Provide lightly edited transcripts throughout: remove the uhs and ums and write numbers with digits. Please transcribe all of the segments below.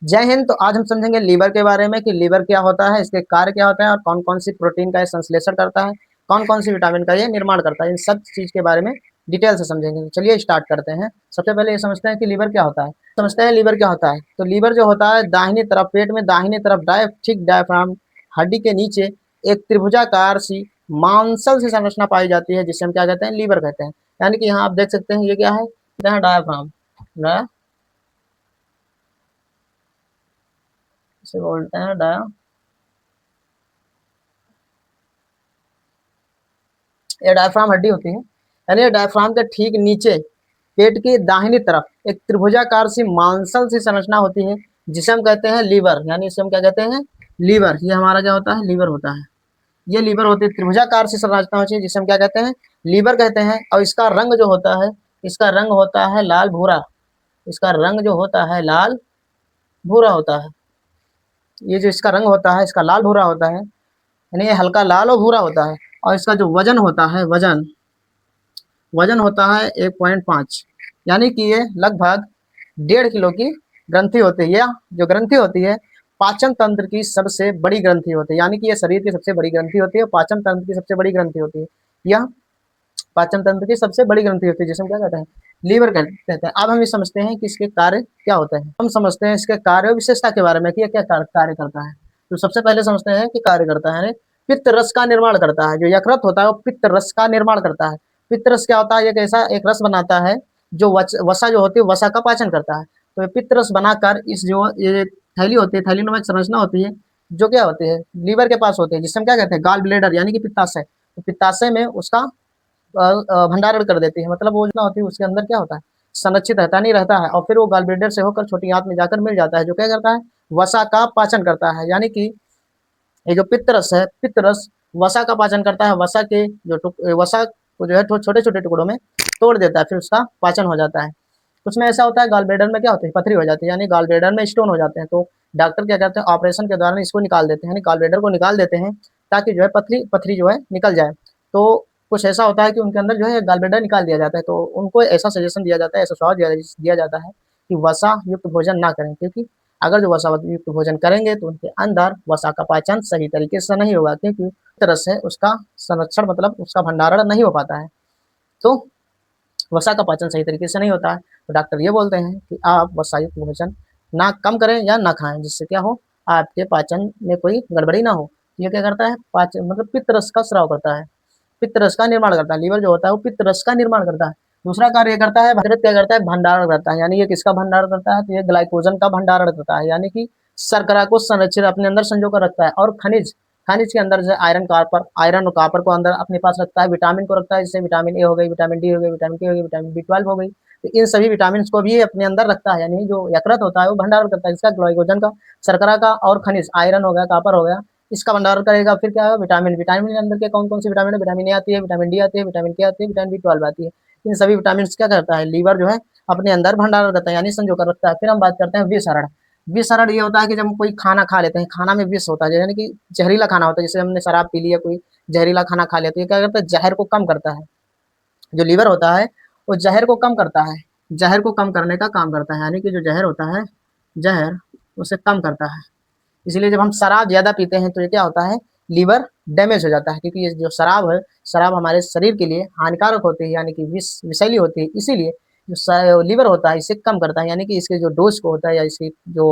जय हिंद। तो आज हम समझेंगे लीवर के बारे में कि लीवर क्या होता है, इसके कार्य क्या होते हैं और कौन कौन सी प्रोटीन का ये संश्लेषण करता है, कौन कौन सी विटामिन का ये निर्माण करता है। इन सब चीज के बारे में डिटेल से समझेंगे। तो चलिए स्टार्ट करते हैं। सबसे पहले ये समझते हैं कि लीवर क्या होता है। समझते हैं लीवर क्या होता है। तो लीवर जो होता है दाहिनी तरफ पेट में दाहिनी तरफ ठीक डायफ्राम हड्डी के नीचे एक त्रिभुजाकार सी मांसल सी संरचना पाई जाती है जिसे हम क्या कहते हैं, लीवर कहते हैं। यानी कि यहाँ आप देख सकते हैं ये क्या है, डायफ्राम इसे बोलते हैं ये डायफ्राम हड्डी होती है। यानी ये डायफ्राम के ठीक नीचे पेट की दाहिनी तरफ एक त्रिभुजाकार सी मांसल सी संरचना होती है जिसे हम कहते हैं लीवर। यानी इसे हम क्या कहते हैं, लीवर। ये हमारा क्या होता है, लीवर होता है। ये लीवर होती है, त्रिभुजाकार सी संरचना होती है जिसे हम क्या कहते हैं, लीवर कहते हैं। और इसका रंग जो होता है, इसका रंग होता है लाल भूरा। इसका रंग जो होता है लाल भूरा होता है। ये जो इसका रंग होता है इसका लाल भूरा होता है, यानी ये हल्का लाल और भूरा होता है। और इसका जो वजन होता है, वजन होता है 1.5, यानी कि ये लगभग 1.5 किलो की ग्रंथि होती है। यह जो ग्रंथि होती है पाचन तंत्र की सबसे बड़ी ग्रंथि होती है। यानी कि यह शरीर की सबसे बड़ी ग्रंथि होती है, पाचन तंत्र की सबसे बड़ी ग्रंथि होती है। यह पाचन तंत्र की सबसे बड़ी ग्रंथि होती है जिसे हम क्या कहते हैं, लीवर कहते हैं। अब हम ये समझते हैं कि इसके कार्य क्या होते हैं। हम समझते हैं इसके कार्य और विशेषता के बारे में कि यह क्या कार्य करता है। तो सबसे पहले समझते हैं कि कार्य करता है, पित्त रस का निर्माण करता है। जो यकृत होता है वो पित्त रस का निर्माण करता है। पित्त रस क्या होता है, एक ऐसा एक रस बनाता है जो वसा जो होती है वसा का पाचन करता है। तो ये पित्त रस बनाकर इस जो ये थैली होती है, थैली नामक संरचना होती है जो क्या होती है, लीवर के पास होती है, जिसे हम क्या कहते हैं, गाल ब्लेडर यानी कि पित्ताशय। तो पित्ताशय में उसका भंडारण कर देती है। मतलब वो जो होती है उसके अंदर क्या होता है, संरक्षित रहता नहीं रहता है। और फिर वो गाल ब्लेडर से होकर छोटी आंत में जाकर मिल जाता है, जो क्या करता है, वसा का पाचन करता है। यानी कि ये जो पित्तरस है, पित्तरस वसा का पाचन करता है। वसा के जो वसा को जो है छोटे छोटे टुकड़ों में तोड़ देता है, फिर उसका पाचन हो जाता है। कुछ में ऐसा होता है गाल ब्लेडर में क्या होता है, पथरी हो जाती है, यानी गाल ब्लेडर में स्टोन हो जाते हैं। तो डॉक्टर क्या करते हैं, ऑपरेशन के दौरान इसको निकाल देते हैं, यानी गाल ब्लेडर को निकाल देते हैं ताकि जो है पथरी पथरी जो है निकल जाए। तो कुछ ऐसा होता है कि उनके अंदर जो है गाल ब्लेडर निकाल दिया जाता है। तो उनको ऐसा सजेशन दिया जाता है, ऐसा सुझाव दिया जाता है कि वसा युक्त भोजन ना करें, क्योंकि अगर जो वसा युक्त भोजन करेंगे तो उनके अंदर वसा का पाचन सही तरीके से नहीं होगा, क्योंकि तरह से उसका संरक्षण मतलब उसका भंडारण नहीं हो पाता है। तो वसा का पाचन सही तरीके से नहीं होता है। तो डॉक्टर ये बोलते हैं कि आप वसायुक्त भोजन ना कम करें या ना खाएं, जिससे क्या हो, आपके पाचन में कोई गड़बड़ी ना हो। ये क्या करता है, पाचन मतलब पित्त रस का स्राव करता है, पित्त रस का निर्माण करता है। लीवर जो होता है वो पित्त रस का निर्माण करता है। दूसरा कार्य ये करता है, क्या करता है, भंडारण करता है। यानी ये किसका भंडारण करता है, तो ये ग्लाइकोजन का भंडारण करता है। यानी कि शर्करा को संरक्षित अपने अंदर संजो कर रखता है। और खनिज खनिज के अंदर जैसे आयरन और कॉपर को अंदर अपने पास रखता है। विटामिन को रखता है, जैसे विटामिन ए हो गई, विटामिन डी हो गई, विटामिन के हो गई, विटामिन बी 12 हो गई। तो इन सभी विटामिन को भी अपने अंदर रखता है। यानी जो यकृत होता है वो भंडारण करता है इसका, ग्लाइकोजन का, शर्करा का और खनिज, आयरन हो गया, कॉपर हो गया, इसका भंडारण करेगा। फिर क्या है, विटामिन। विटामिन के अंदर के कौन कौन सी विटामिन है, विटामिन ए आती है, विटामिन डी आती है, विटामिन के आती है, विटामिन बी 12 आती है। इन सभी विटामिन क्या करता है, लीवर जो है अपने अंदर भंडारण करता है, यानी संजो कर रखता है। फिर हम बात करते हैं विषहरण। विषहरण ये होता है कि जब हम कोई खाना खा लेते हैं, खाना में विष होता है, यानी कि जहरीला खाना होता है। जैसे हमने शराब पी लिया, कोई जहरीला खाना खा लिया, तो ये क्या करता है, जहर को कम करता है। जो लीवर होता है वो जहर को कम करता है, जहर को कम करने का काम करता है। यानी कि जो जहर होता है, जहर उसे कम करता है। इसलिए जब हम शराब ज्यादा पीते हैं तो ये क्या होता है, लीवर डैमेज हो जाता है, क्योंकि ये जो शराब है, शराब हमारे शरीर के लिए हानिकारक होती है, यानी कि विषैली होती है। इसीलिए जो लीवर होता है इसे कम करता है, यानी कि इसके जो डोज को होता है या इसकी जो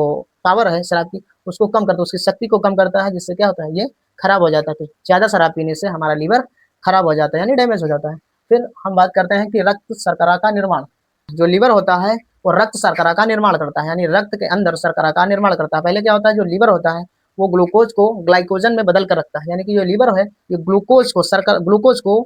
पावर है शराब की, उसको कम करता है, उसकी शक्ति को कम करता है, जिससे क्या होता है, ये खराब हो जाता है। तो ज्यादा शराब पीने से हमारा लीवर खराब हो जाता है, यानी डैमेज हो जाता है। फिर हम बात करते हैं कि रक्त शर्करा का निर्माण। जो लीवर होता है वो रक्त शर्करा का निर्माण करता है, यानी रक्त के अंदर शर्करा का निर्माण करता है। पहले क्या होता है, जो लीवर होता है वो ग्लूकोज को ग्लाइकोजन में बदल कर रखता है। यानी कि जो लीवर है ये ग्लूकोज को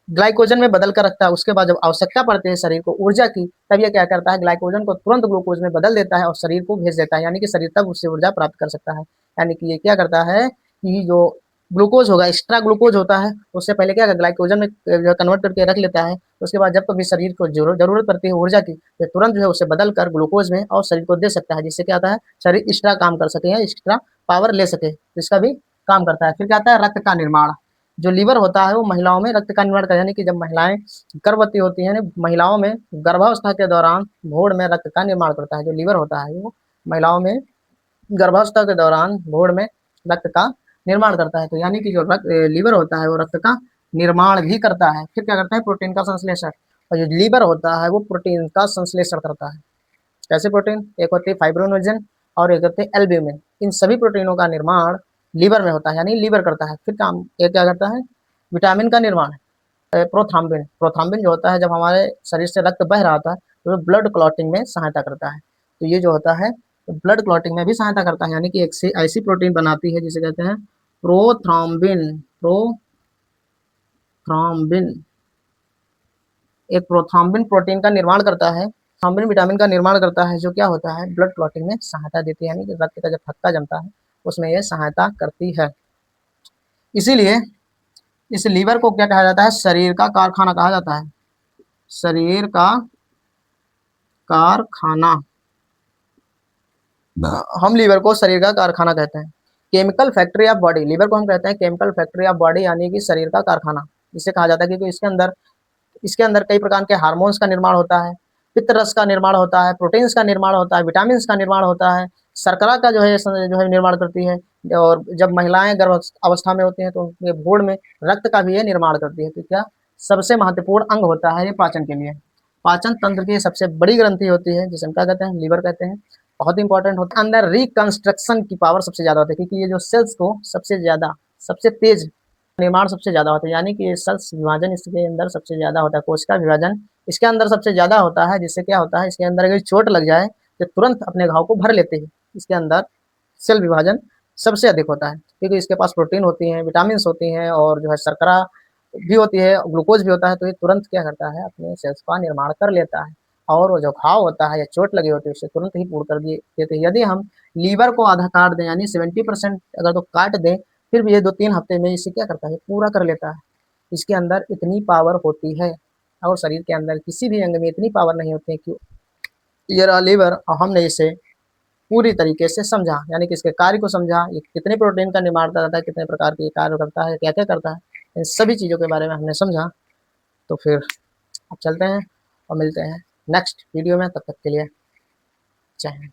ग्लाइकोजन में बदल कर रखता है। उसके बाद जब आवश्यकता पड़ती है शरीर को ऊर्जा की, तब ये क्या करता है, ग्लाइकोजन को तुरंत ग्लूकोज में बदल देता है और शरीर को भेज देता है, यानी कि शरीर तब उससे ऊर्जा प्राप्त कर सकता है। यानी कि ये क्या करता है कि जो ग्लूकोज होगा, एक्स्ट्रा ग्लूकोज होता है, उससे पहले क्या ग्लाइकोजन में जो कन्वर्ट करके रख लेता है। उसके बाद जब कभी शरीर को जरूरत पड़ती है ऊर्जा की, तो तुरंत जो है उसे बदल कर ग्लूकोज में और शरीर को दे सकता है, जिससे क्या होता है, शरीर एक्स्ट्रा काम कर सके या एक्स्ट्रा पावर ले सके, इसका भी काम करता है। फिर क्या आता है, रक्त का निर्माण। जो लीवर होता है वो महिलाओं में रक्त का निर्माण करता है, यानी कि जब महिलाएं गर्भवती होती हैं, महिलाओं में गर्भावस्था के दौरान भ्रूण में रक्त का निर्माण करता है। जो लीवर होता है वो महिलाओं में गर्भावस्था के दौरान भ्रूण में रक्त का निर्माण करता है। तो यानी कि जो रक्त लीवर होता है वो रक्त का निर्माण भी करता है। फिर क्या करता है, प्रोटीन का संश्लेषण। और जो लीवर होता है वो प्रोटीन का संश्लेषण करता है। कैसे प्रोटीन, एक होती है फाइब्रोनोजन और एक होते हैं एल्ब्यूमिन। इन सभी प्रोटीनों का निर्माण लीवर में होता है, यानी लीवर करता है। फिर काम ये क्या करता है, विटामिन का निर्माण। प्रोथ्राम्बिन, प्रोथ्राम्बिन जो होता है जब हमारे शरीर से रक्त बह रहा होता है तो ब्लड क्लॉटिंग में सहायता करता है। तो ये जो होता है ब्लड क्लॉटिंग में भी सहायता करता है, यानी कि एक ऐसी प्रोटीन बनाती है जिसे कहते हैं प्रोथ्राम्बिन। प्रोथ्राम्बिन एक प्रोथ्राम्बिन प्रोटीन का निर्माण करता है, थ्रोम्बिन विटामिन का निर्माण करता है, जो क्या होता है ब्लड क्लॉटिंग में सहायता देती है, यानी कि रक्त का जब थक्का जमता है उसमें यह सहायता करती है। इसीलिए इस लीवर को क्या कहा जाता है, शरीर का कारखाना कहा जाता है। शरीर का कारखाना, हम लीवर को शरीर का कारखाना कहते हैं। Chemical factory of body, liver को हम कहते हैं केमिकल फैक्ट्री ऑफ बॉडी, यानी कि शरीर का कारखाना इसे कहा जाता है, क्योंकि इसके अंदर कई प्रकार के हार्मोन्स का निर्माण होता है, पित्त रस का निर्माण होता है, प्रोटीन्स का निर्माण होता है, विटामिन का निर्माण होता है, शर्करा का जो है निर्माण करती है। और जब महिलाएं गर्भ अवस्था में होती हैं तो उनके भ्रूण में रक्त का भी ये निर्माण करती है। तो क्या सबसे महत्वपूर्ण अंग होता है ये पाचन के लिए। पाचन तंत्र की सबसे बड़ी ग्रंथि होती है जिसे हम क्या कहते हैं, लीवर कहते हैं। बहुत इंपॉर्टेंट होता है। अंदर रिकंस्ट्रक्शन की पावर सबसे ज्यादा होती है, क्योंकि ये जो सेल्स को सबसे ज्यादा सबसे तेज निर्माण सबसे ज्यादा होता है, यानी कि सेल्स विभाजन इसके अंदर सबसे ज्यादा होता है। कोशिका विभाजन इसके अंदर सबसे ज्यादा होता है, जिससे क्या होता है इसके अंदर अगर चोट लग जाए तो तुरंत अपने घाव को भर लेते हैं। इसके अंदर सेल विभाजन सबसे अधिक होता है, क्योंकि इसके पास प्रोटीन होती हैं, विटामिन होती हैं और जो है शर्करा भी होती है, ग्लूकोज भी होता है। तो ये तुरंत क्या करता है, अपने सेल्स का निर्माण कर लेता है और वो जो घाव होता है या चोट लगी होती है उसे तुरंत ही पूर्ण कर देते हैं। यदि हम लीवर को आधा काट दें, यानी 70% अगर तो काट दें, फिर भी ये 2-3 हफ्ते में इसे क्या करता है, पूरा कर लेता है। इसके अंदर इतनी पावर होती है, और शरीर के अंदर किसी भी अंग में इतनी पावर नहीं होती है कि ये रहा लीवर। और हमने इसे पूरी तरीके से समझा, यानी कि इसके कार्य को समझा, ये कितने प्रोटीन का निर्माण करता है, कितने प्रकार के कार्य करता है, क्या क्या करता है, इन सभी चीज़ों के बारे में हमने समझा। तो फिर अब चलते हैं और मिलते हैं नेक्स्ट वीडियो में। तब तक के लिए जय हिंद।